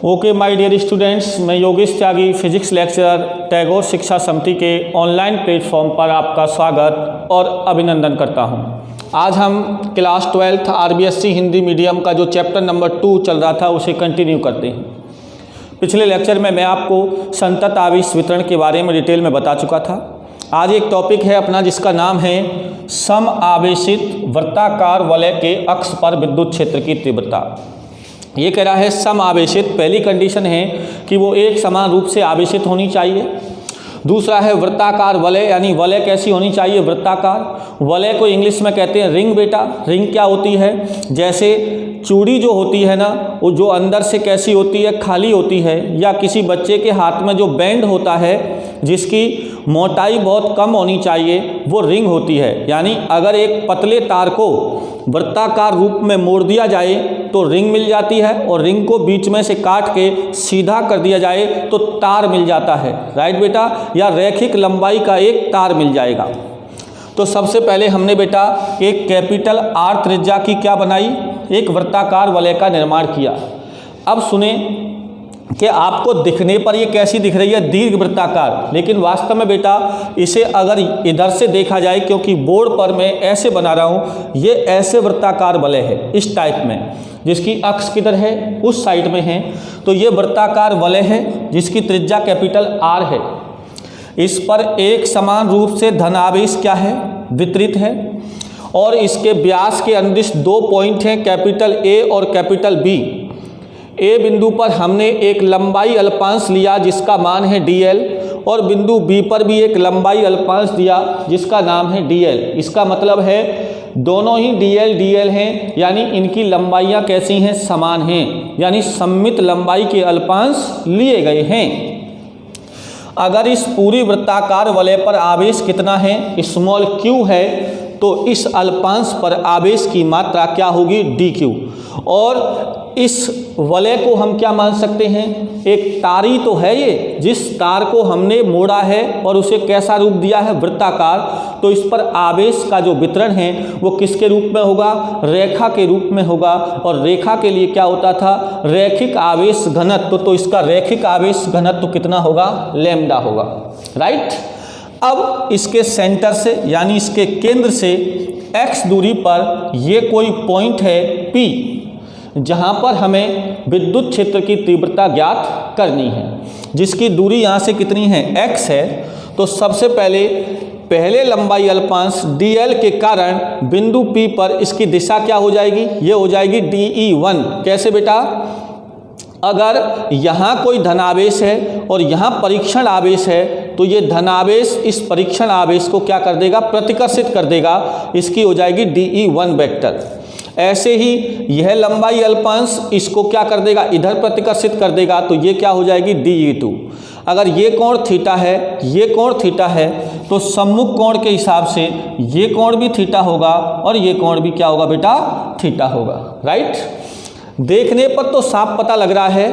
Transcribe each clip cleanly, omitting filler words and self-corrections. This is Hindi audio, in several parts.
ओके माय डियर स्टूडेंट्स, मैं योगेश त्यागी फिजिक्स लेक्चरर टैगोर शिक्षा समिति के ऑनलाइन प्लेटफॉर्म पर आपका स्वागत और अभिनंदन करता हूं। आज हम class 12th RBSC Hindi medium का जो चैप्टर नंबर 2 चल रहा था उसे कंटिन्यू करते हैं। पिछले लेक्चर में मैं आपको संतत आवेश वितरण के बारे में डिटेल में बता चुका था। आज एक टॉपिक है अपना जिसका नाम है सम आवेशित वृत्ताकार वलय के अक्ष पर विद्युत क्षेत्र की तीव्रता। ये कह रहा है सम आवेशित, पहली कंडीशन है कि वो एक समान रूप से आवेशित होनी चाहिए। दूसरा है वृत्ताकार वलय, यानी वलय कैसी होनी चाहिए, वृत्ताकार। वलय को इंग्लिश में कहते हैं रिंग। बेटा रिंग क्या होती है, जैसे चूड़ी जो होती है ना, वो जो अंदर से कैसी होती है, खाली होती है, या किसी बच्चे के हाथ में जो बैंड होता है जिसकी मोटाई बहुत कम होनी चाहिए, वो रिंग होती है। यानी अगर एक पतले तार को वृत्ताकार रूप में मोड़ दिया जाए तो रिंग मिल जाती है, और रिंग को बीच में से काट के सीधा कर दिया जाए तो तार मिल जाता है। राइट बेटा, या रैखिक लंबाई का एक तार मिल जाएगा। तो सबसे पहले हमने बेटा एक कैपिटल आर त्रिज्या की क्या बनाई, एक वृत्ताकार वलय का निर्माण किया। अब सुने कि आपको दिखने पर ये कैसी दिख रही है, दीर्घ वृत्ताकार, लेकिन वास्तव में बेटा इसे अगर इधर से देखा जाए, क्योंकि बोर्ड पर मैं ऐसे बना रहा हूँ, ये ऐसे वृत्ताकार वलय है इस टाइप में, जिसकी अक्ष किधर है, उस साइड में है। तो ये वृत्ताकार वलय है जिसकी त्रिज्या कैपिटल आर है। इस पर एक समान रूप से धनावेश क्या है, वितरित है, और इसके व्यास के अंदिश 2 पॉइंट हैं, कैपिटल ए और कैपिटल बी। ए बिंदु पर हमने एक लंबाई अल्पांश लिया जिसका मान है dl, और बिंदु बी पर भी एक लंबाई अल्पांश दिया जिसका नाम है dl। इसका मतलब है दोनों ही dl हैं, यानी इनकी लंबाइयाँ कैसी हैं, समान हैं, यानी सममित लंबाई के अल्पांश लिए गए हैं। अगर इस पूरी वृत्ताकार वलय पर आवेश कितना है, स्मॉल q है, तो इस अल्पांश पर आवेश की मात्रा क्या होगी, dq। और इस वलय को हम क्या मान सकते हैं, एक तारी तो है ये, जिस तार को हमने मोड़ा है और उसे कैसा रूप दिया है, वृत्ताकार। तो इस पर आवेश का जो वितरण है वो किसके रूप में होगा, रेखा के रूप में होगा। और रेखा के लिए क्या होता था, रैखिक आवेश घनत्व। तो इसका रैखिक आवेश घनत्व कितना होगा, लैम्डा होगा। राइट। अब इसके सेंटर से, यानी इसके केंद्र से x दूरी पर ये कोई पॉइंट है P, जहाँ पर हमें विद्युत क्षेत्र की तीव्रता ज्ञात करनी है, जिसकी दूरी यहाँ से कितनी है, x है। तो सबसे पहले लंबाई अल्पांश dl के कारण बिंदु P पर इसकी दिशा क्या हो जाएगी, ये हो जाएगी dE1। कैसे बेटा, अगर यहाँ कोई धनावेश है और यहाँ परीक्षण आवेश है, तो ये धनावेश इस परीक्षण आवेश को क्या कर देगा, प्रतिकर्षित कर देगा। इसकी हो जाएगी dE1 वेक्टर। ऐसे ही यह लंबाई अल्पांश इसको क्या कर देगा, इधर प्रतिकर्षित कर देगा, तो ये क्या हो जाएगी, dE2। अगर ये कोण थीटा है, ये कोण थीटा है, तो सम्मुख कोण के हिसाब से ये कोण भी थीटा होगा और ये कोण भी क्या होगा बेटा, थीटा होगा। राइट। देखने पर तो साफ पता लग रहा है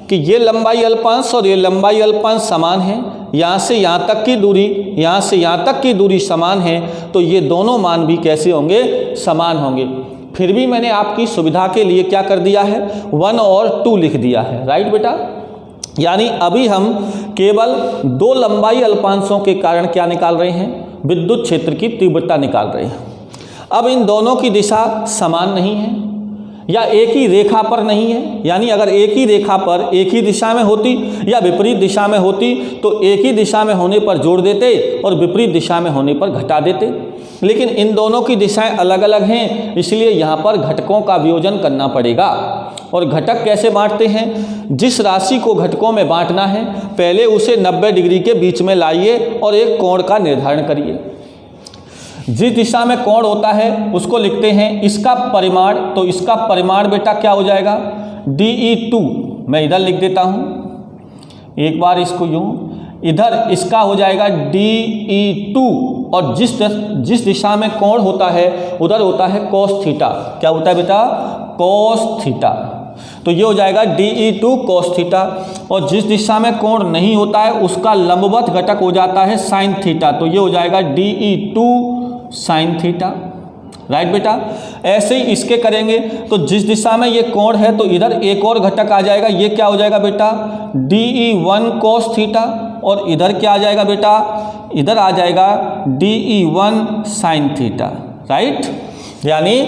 कि ये लंबाई अल्पांश और ये लंबाई अल्पांश समान है। यहाँ से यहाँ तक की दूरी, यहाँ से यहाँ तक की दूरी समान है, तो ये दोनों मान भी कैसे होंगे, समान होंगे। फिर भी मैंने आपकी सुविधा के लिए क्या कर दिया है, 1 और 2 लिख दिया है। राइट बेटा, यानी अभी हम केवल 2 लंबाई अल्पांशों के कारण क्या निकाल रहे हैं, विद्युत क्षेत्र की तीव्रता निकाल रहे हैं। अब इन दोनों की दिशा समान नहीं है या एक ही रेखा पर नहीं है, यानी अगर एक ही रेखा पर एक ही दिशा में होती या विपरीत दिशा में होती तो एक ही दिशा में होने पर जोड़ देते और विपरीत दिशा में होने पर घटा देते। लेकिन इन दोनों की दिशाएं अलग अलग हैं, इसलिए यहाँ पर घटकों का वियोजन करना पड़ेगा। और घटक कैसे बांटते हैं, जिस राशि को घटकों में बांटना है पहले उसे 90 डिग्री के बीच में लाइए और एक कोण का निर्धारण करिए। जिस दिशा में कोण होता है उसको लिखते हैं इसका परिमाण। तो इसका परिमाण बेटा क्या हो जाएगा, dE2। मैं इधर लिख देता हूँ, एक बार इसको यूँ, इधर इसका हो जाएगा dE2। और जिस दिशा में कोण होता है उधर होता है cos थीटा। क्या होता है बेटा, cos थीटा। तो ये हो जाएगा DE2 cos थीटा, और जिस दिशा में कोण नहीं होता है उसका लंबवत घटक हो जाता है sin थीटा, तो ये हो जाएगा DE2 sin थीटा। राइट बेटा, ऐसे ही इसके करेंगे तो जिस दिशा में ये कोण है तो इधर एक और घटक आ जाएगा, ये क्या हो जाएगा बेटा DE1 cos थीटा, और इधर क्या आ जाएगा बेटा, इधर आ जाएगा DE1 sin थीटा। राइट, यानी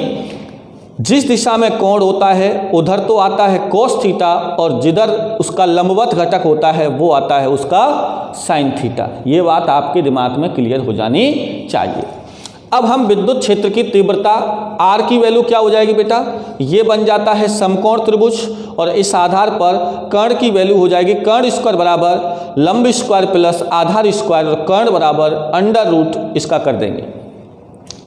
जिस दिशा में कोण होता है उधर तो आता है cos थीटा, और जिधर उसका लंबवत घटक होता है वो आता है उसका sin थीटा। ये बात आपके दिमाग में क्लियर हो जानी चाहिए। अब हम विद्युत क्षेत्र की तीव्रता R की वैल्यू क्या हो जाएगी बेटा, ये बन जाता है समकोण त्रिभुज, और इस आधार पर कर्ण की वैल्यू हो जाएगी कर्ण स्क्वायर बराबर लंब स्क्वायर प्लस आधार स्क्वायर, और कर्ण बराबर अंडर रूट इसका कर देंगे।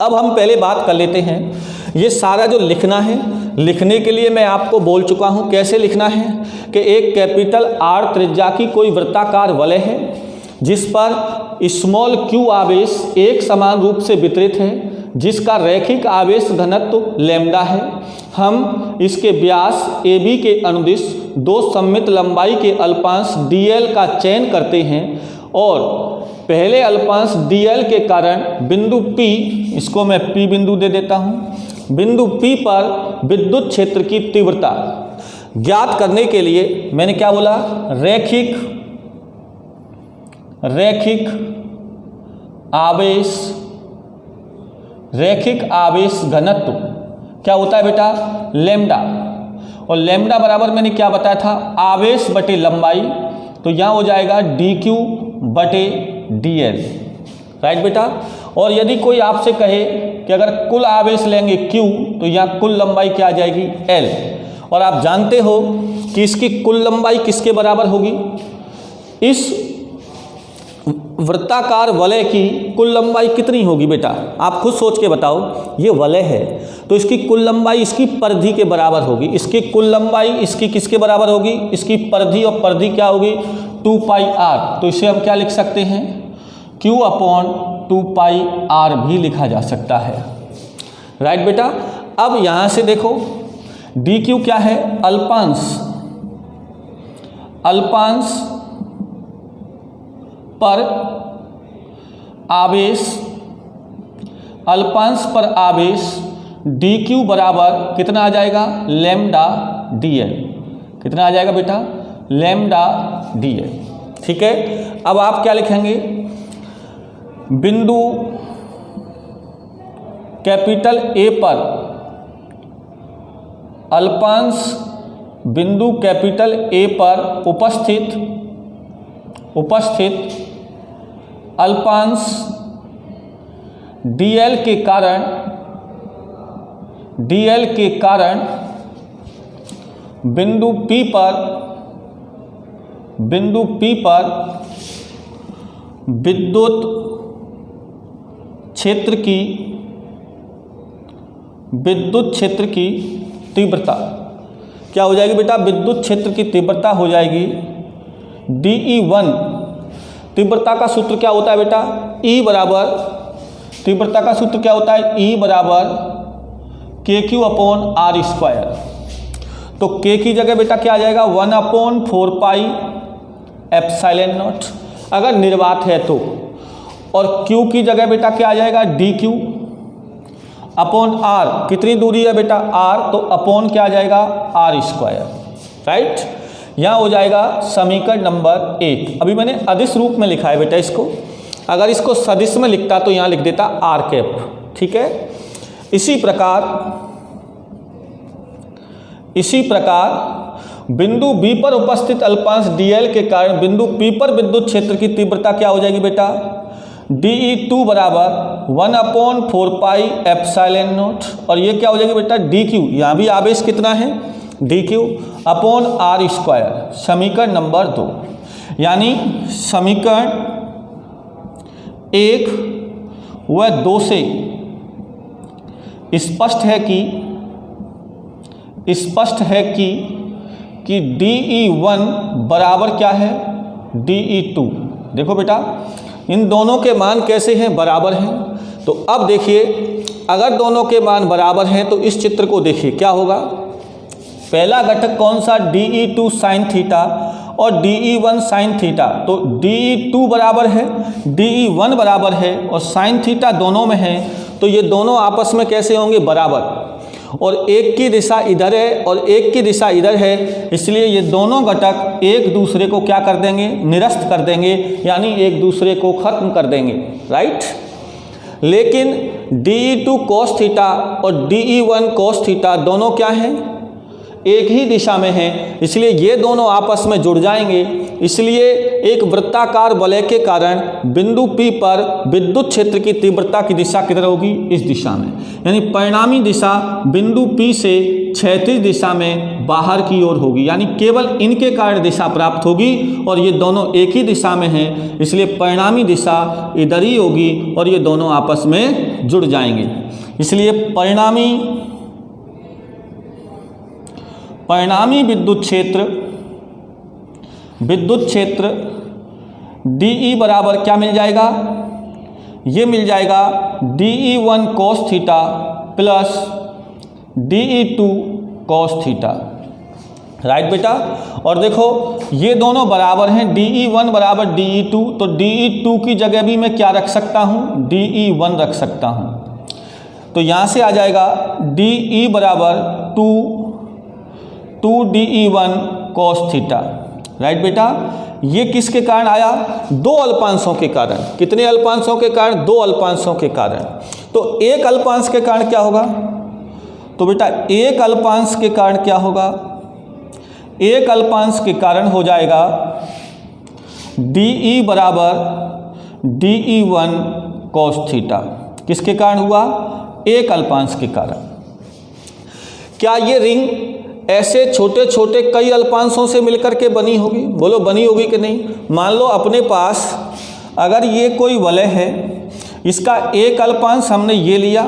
अब हम पहले बात कर लेते हैं, ये सारा जो लिखना है, लिखने के लिए मैं आपको बोल चुका हूँ कैसे लिखना है कि एक कैपिटल R त्रिज्या की कोई वृत्ताकार वलय है जिस पर स्मॉल q आवेश एक समान रूप से वितरित है, जिसका रैखिक आवेश घनत्व लैम्डा है। हम इसके व्यास AB के अनुदिश दो सममित लंबाई के अल्पांश dl का चयन करते हैं, और पहले अल्पांश dl के कारण बिंदु P, इसको मैं P बिंदु दे देता हूँ, बिंदु P पर विद्युत क्षेत्र की तीव्रता ज्ञात करने के लिए मैंने क्या बोला, रैखिक आवेश घनत्व क्या होता है बेटा, लैम्डा, और लैम्डा बराबर मैंने क्या बताया था, आवेश बटे लंबाई, तो यहाँ हो जाएगा dq बटे dl। राइट बेटा, और यदि कोई आपसे कहे कि अगर कुल आवेश लेंगे q तो यहाँ कुल लंबाई क्या आ जाएगी l, और आप जानते हो कि इसकी कुल लंबाई किसके बराबर होगी, इस वृत्ताकार वलय की कुल लंबाई कितनी होगी बेटा, आप खुद सोच के बताओ। ये वलय है तो इसकी कुल लंबाई इसकी परिधि के बराबर होगी, इसकी कुल लंबाई इसकी किसके बराबर होगी, इसकी परिधि, और परिधि क्या होगी 2πr, तो इसे हम क्या लिख सकते हैं, q/2πr भी लिखा जा सकता है। राइट बेटा, अब यहाँ से देखो dq क्या है, अल्पांश पर आवेश dq बराबर कितना आ जाएगा, लैम्डा dl, कितना आ जाएगा बेटा, लैम्डा dl। ठीक है, अब आप क्या लिखेंगे, बिंदु कैपिटल A पर अल्पांश, बिंदु कैपिटल A पर उपस्थित अल्पांश dl के कारण बिंदु P पर विद्युत क्षेत्र की तीव्रता क्या हो जाएगी बेटा, विद्युत क्षेत्र की तीव्रता हो जाएगी DE1। तीव्रता का सूत्र क्या होता है बेटा, E बराबर, तीव्रता का सूत्र क्या होता है, E बराबर KQ/R²। तो K की जगह बेटा क्या आ जाएगा, 1/4πε0 अगर निर्वात है तो, और Q की जगह बेटा क्या आ जाएगा, DQ/R, कितनी दूरी है बेटा R, तो अपॉन क्या आ जाएगा, R²। राइट, यहाँ हो जाएगा समीकरण नंबर 1। अभी मैंने अदिश रूप में लिखा है बेटा इसको, अगर इसको सदिश में लिखता तो यहाँ लिख देता R कैप। ठीक है, इसी प्रकार बिंदु B पर उपस्थित अल्पांश dl के कारण बिंदु P पर विद्युत क्षेत्र की तीव्रता क्या हो जाएगी बेटा, DE2 बराबर 1/4πε0, और ये क्या हो जाएगी बेटा DQ, यहाँ भी आवेश कितना है DQ/R²। समीकरण नंबर 2, यानी समीकरण 1 व 2 से स्पष्ट है कि DE1 बराबर क्या है, DE2। देखो बेटा इन दोनों के मान कैसे हैं, बराबर हैं। तो अब देखिए अगर दोनों के मान बराबर हैं तो इस चित्र को देखिए क्या होगा, पहला घटक कौन सा, DE2 साइन थीटा और DE1 साइन थीटा। तो DE2 बराबर है, DE1 बराबर है और साइन थीटा दोनों में है, तो ये दोनों आपस में कैसे होंगे, बराबर। और एक की दिशा इधर है और एक की दिशा इधर है, इसलिए ये दोनों घटक एक दूसरे को क्या कर देंगे, निरस्त कर देंगे, यानी एक दूसरे को खत्म कर देंगे, राइट। लेकिन DE2 cos थीटा और DE1 cos थीटा दोनों क्या हैं, एक ही दिशा में हैं, इसलिए ये दोनों आपस में जुड़ जाएंगे। इसलिए एक वृत्ताकार वलय के कारण बिंदु P पर विद्युत क्षेत्र की तीव्रता की दिशा किधर होगी, इस दिशा में, यानी परिणामी दिशा बिंदु P से क्षैतिज दिशा में बाहर की ओर होगी, यानी केवल इनके कारण दिशा प्राप्त होगी और ये दोनों एक ही दिशा में हैं, इसलिए परिणामी दिशा इधर ही होगी और ये दोनों आपस में जुड़ जाएंगे। इसलिए परिणामी विद्युत क्षेत्र DE बराबर क्या मिल जाएगा, ये मिल जाएगा DE1 cos theta plus DE2 cos theta, right बेटा। और देखो ये दोनों बराबर हैं, DE1 बराबर DE2, तो DE2 की जगह भी मैं क्या रख सकता हूँ, DE1 रख सकता हूँ। तो यहाँ से आ जाएगा DE बराबर 2DE1 cos थीटा, राइट बेटा। ये किसके कारण आया, दो अल्पांशों के कारण। कितने अल्पांशों के कारण, दो अल्पांशों के कारण। तो एक अल्पांश के कारण क्या होगा, तो बेटा एक अल्पांश के कारण क्या होगा, एक अल्पांश के कारण हो जाएगा DE बराबर DE1 cos थीटा। किसके कारण हुआ, एक अल्पांश के कारण। क्या ये रिंग ऐसे छोटे छोटे कई अल्पांशों से मिलकर के बनी होगी, बोलो बनी होगी कि नहीं। मान लो अपने पास अगर ये कोई वलय है, इसका एक अल्पांश हमने ये लिया,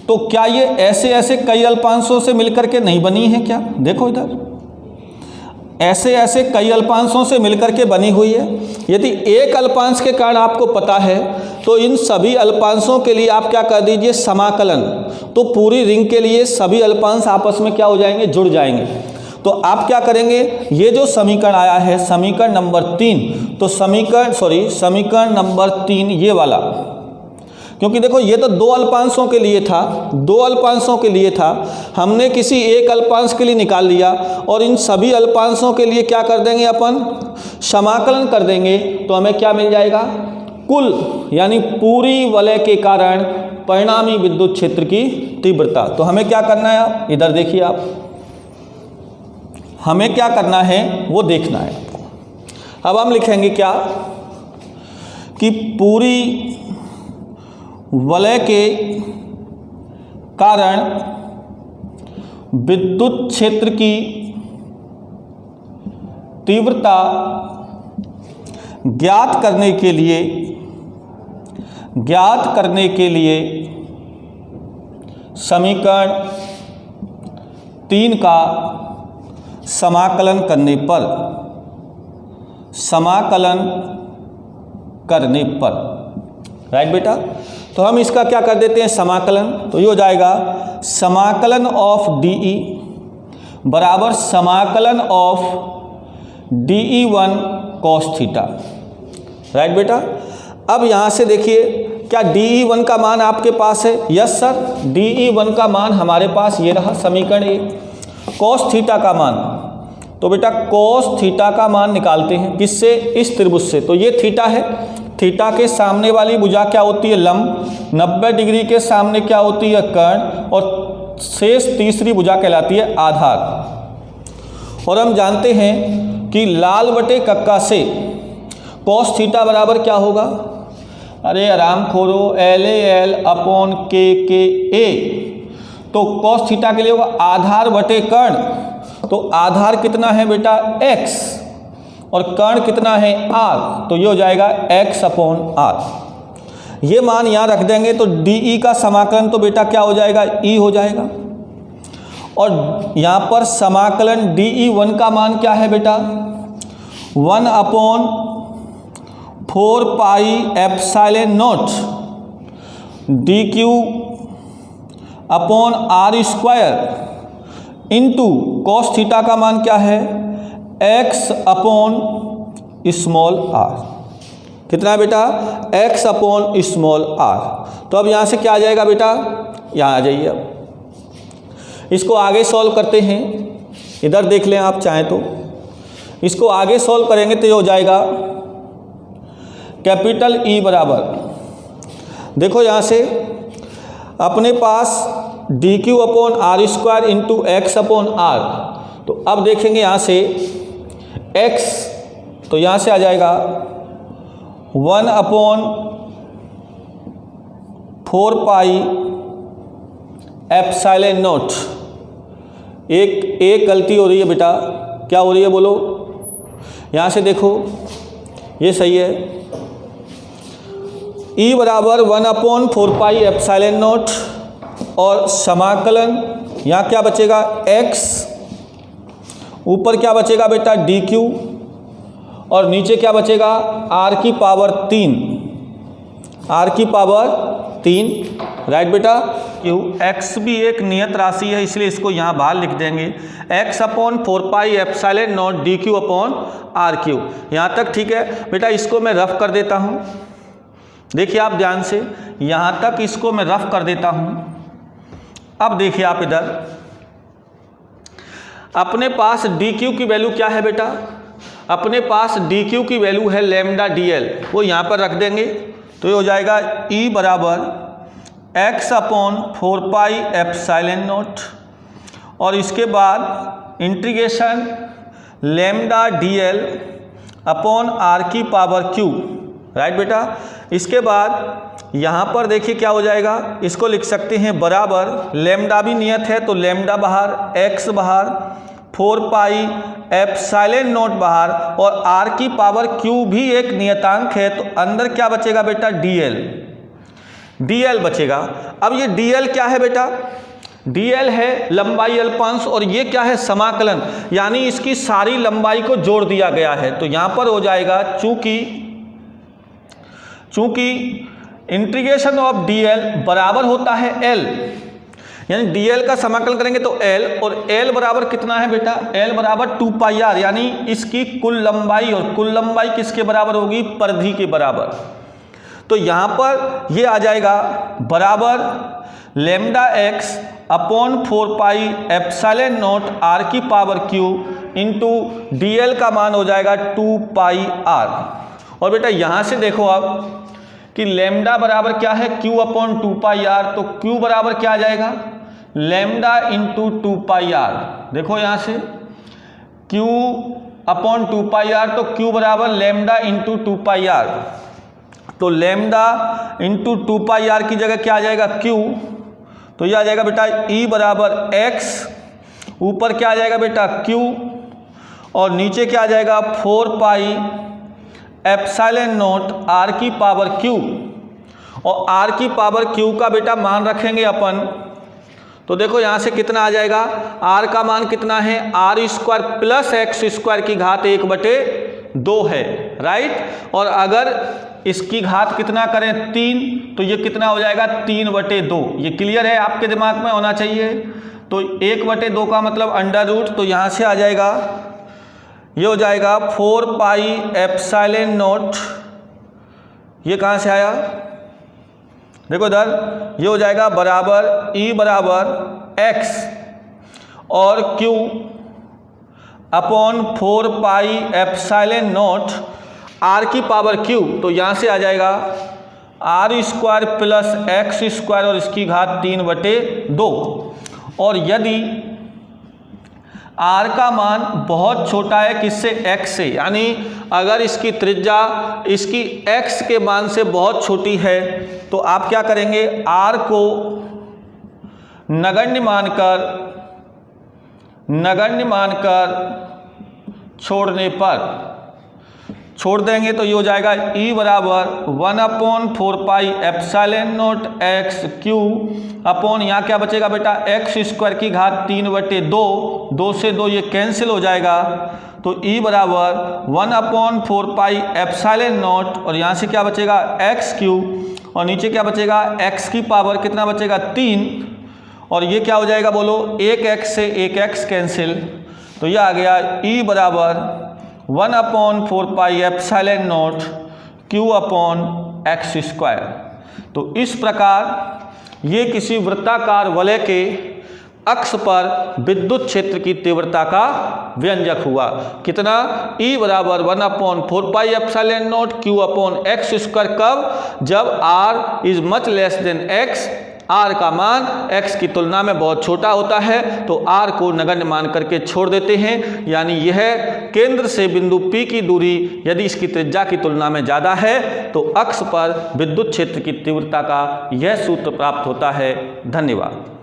तो क्या ये ऐसे ऐसे कई अल्पांशों से मिलकर के नहीं बनी है क्या, देखो इधर ऐसे ऐसे कई अल्पांशों से मिलकर के बनी हुई है। यदि एक अल्पांश के कारण आपको पता है, तो इन सभी अल्पांशों के लिए आप क्या कर दीजिए, समाकलन। तो पूरी रिंग के लिए सभी अल्पांश आपस में क्या हो जाएंगे, जुड़ जाएंगे। तो आप क्या करेंगे, ये जो समीकरण आया है समीकरण नंबर 3, तो समीकरण नंबर 3 ये वाला, क्योंकि देखो ये तो दो अल्पांशों के लिए था, हमने किसी एक अल्पांश के लिए निकाल लिया और इन सभी अल्पांशों के लिए क्या कर देंगे, अपन समाकलन कर देंगे, तो हमें क्या मिल जाएगा, कुल, यानी पूरी वलय के कारण परिणामी विद्युत क्षेत्र की तीव्रता। तो हमें क्या करना है, इधर देखिए आप, हमें क्या करना है वो देखना है। अब हम लिखेंगे क्या, कि पूरी वलय के कारण विद्युत क्षेत्र की तीव्रता ज्ञात करने के लिए समीकरण 3 का समाकलन करने पर, राइट बेटा। तो हम इसका क्या कर देते हैं, समाकलन। तो ये हो जाएगा समाकलन ऑफ DE बराबर समाकलन of DE1 cos theta, right बेटा। अब यहाँ से देखिए, क्या DE1 का मान आपके पास है, यस सर, DE1 का मान हमारे पास ये रहा समीकरण 1। cos थीटा का मान, तो बेटा cos थीटा का मान निकालते हैं, किससे, इस त्रिभुज से। तो ये थीटा है, थीटा के सामने वाली भुजा क्या होती है, लंब, 90 डिग्री के सामने क्या होती है, कर्ण, और शेष तीसरी भुजा कहलाती है आधार। और हम जानते हैं कि लाल बटे कक्का से cos थीटा बराबर क्या होगा, अरे आराम खोरो, LAL अपॉन KKA। तो cos थीटा के लिए होगा आधार बटे कर्ण, तो आधार कितना है बेटा, x, और कर्ण कितना है, r, तो ये हो जाएगा x अपॉन r। ये मान यहाँ रख देंगे तो DE का समाकलन तो बेटा क्या हो जाएगा, E हो जाएगा। और यहाँ पर समाकलन DE1 का मान क्या है बेटा, 1 upon 4 pi epsilon not DQ upon R square into cos theta का मान क्या है, x अपॉन स्मॉल r। कितना है बेटा, x अपॉन स्मॉल r। तो अब यहाँ से क्या आ जाएगा बेटा, यहाँ आ जाइए। अब इसको आगे सॉल्व करते हैं, इधर देख लें आप चाहें तो। इसको आगे सॉल्व करेंगे तो ये हो जाएगा कैपिटल E बराबर, देखो यहाँ से अपने पास D Q upon R square into X upon R. तो अब देखेंगे यहाँ से x, तो यहाँ से आ जाएगा 1 अपॉन 4 पाई एप्सिलॉन नॉट। एक गलती हो रही है बेटा, क्या हो रही है बोलो, यहाँ से देखो ये सही है। E बराबर 1 अपॉन 4 पाई एप्सिलॉन नॉट और समाकलन यहाँ क्या बचेगा x, ऊपर क्या बचेगा बेटा डी क्यू और नीचे क्या बचेगा r की पावर 3, r की पावर 3, राइट बेटा। क्यू x भी एक नियत राशि है इसलिए इसको यहाँ बाहर लिख देंगे, x upon 4 pi epsilon not D Q upon R Q. यहाँ तक ठीक है बेटा। इसको मैं रफ कर देता हूँ, देखिए आप ध्यान से, यहाँ तक इसको मैं रफ कर देता हूँ। अब देखिए आप इधर अपने पास डी क्यू की वैल्यू क्या है बेटा, अपने पास डी क्यू की वैल्यू है लैम्डा डी एल, वो यहाँ पर रख देंगे। तो ये हो जाएगा E बराबर x upon 4 pi epsilon naught और इसके बाद integration lambda d l upon r की पावर q, राइट बेटा। इसके बाद यहाँ पर देखिए क्या हो जाएगा, इसको लिख सकते हैं बराबर, लैम्डा भी नियत है तो लैम्डा बाहर, x बाहर, 4 पाई एप्सिलॉन नॉट बाहर और r की पावर q भी एक नियतांक है तो अंदर क्या बचेगा बेटा dl बचेगा। अब ये dl क्या है बेटा, dl है लंबाई अल्पांश और ये क्या है समाकलन, यानी इसकी सारी लंबाई को जोड़ दिया गया है। तो यहाँ पर हो जाएगा चूंकि इंटीग्रेशन ऑफ dl बराबर होता है l, यानी dl का समाकलन करेंगे तो l, और l बराबर कितना है बेटा, l बराबर 2 पाई r, यानी इसकी कुल लंबाई, और कुल लंबाई किसके बराबर होगी, परिधि के बराबर। तो यहाँ पर ये आ जाएगा बराबर lambda x upon 4 pi epsilon not r की पावर q इंटू dl का मान हो जाएगा 2 पाई r। और बेटा यहाँ से देखो आप कि लैम्डा बराबर क्या है, q अपॉन 2 पाई r, तो q बराबर क्या आ जाएगा, लैम्डा इंटू 2 पाई r। देखो यहाँ से q अपॉन 2 पाई r, तो q बराबर लैम्डा इंटू 2 पाई r, तो लैम्डा इंटू 2 पाई r की जगह क्या आ जाएगा q, तो ये आ जाएगा बेटा E बराबर x, ऊपर क्या आ जाएगा बेटा q और नीचे क्या आ जाएगा 4 पाई एप्सिलॉन नॉट r की पावर q, और r की पावर q का बेटा मान रखेंगे अपन। तो देखो यहाँ से कितना आ जाएगा, r का मान कितना है, r square plus x square की घात 1/2 है, राइट। और अगर इसकी घात कितना करें 3, तो ये कितना हो जाएगा 3/2। ये क्लियर है, आपके दिमाग में होना चाहिए। तो 1/2 का मतलब अंडर रूट, तो यहाँ से आ जाएगा, ये हो जाएगा 4 पाई एप्सिलॉन नॉट, ये कहाँ से आया, देखो इधर, ये हो जाएगा बराबर E बराबर x और q upon 4 pi epsilon not r की पावर q, तो यहाँ से आ जाएगा r square plus x square और इसकी घात 3/2। और यदि r का मान बहुत छोटा है किससे, x से, यानी अगर इसकी त्रिज्या इसकी x के मान से बहुत छोटी है तो आप क्या करेंगे, r को नगण्य मानकर छोड़ देंगे तो ये हो जाएगा E बराबर 1 upon 4 pi epsilon not x q upon, यहाँ क्या बचेगा बेटा x स्क्वायर की घात 3/2, 2 से 2 ये कैंसिल हो जाएगा। तो E बराबर 1 अपॉन 4 पाई एप्सिलॉन नॉट और यहाँ से क्या बचेगा x q और नीचे क्या बचेगा x की पावर कितना बचेगा 3 और ये क्या हो जाएगा बोलो, एक x से एक x कैंसिल, तो ये आ गया E बराबर 1/4πε0 Q/x²। तो इस प्रकार ये किसी वृत्ताकार वलय के अक्ष पर विद्युत क्षेत्र की तीव्रता का व्यंजक हुआ। कितना, E बराबर 1/4πε0 Q/x²। कब, जब r is much less than x, r का मान x की तुलना में बहुत छोटा होता है, तो r को नगण्य मान करके छोड़ देते हैं। यानी यह केंद्र से बिंदु P की दूरी यदि इसकी त्रिज्या की तुलना में ज़्यादा है तो अक्ष पर विद्युत क्षेत्र की तीव्रता का यह सूत्र प्राप्त होता है। धन्यवाद।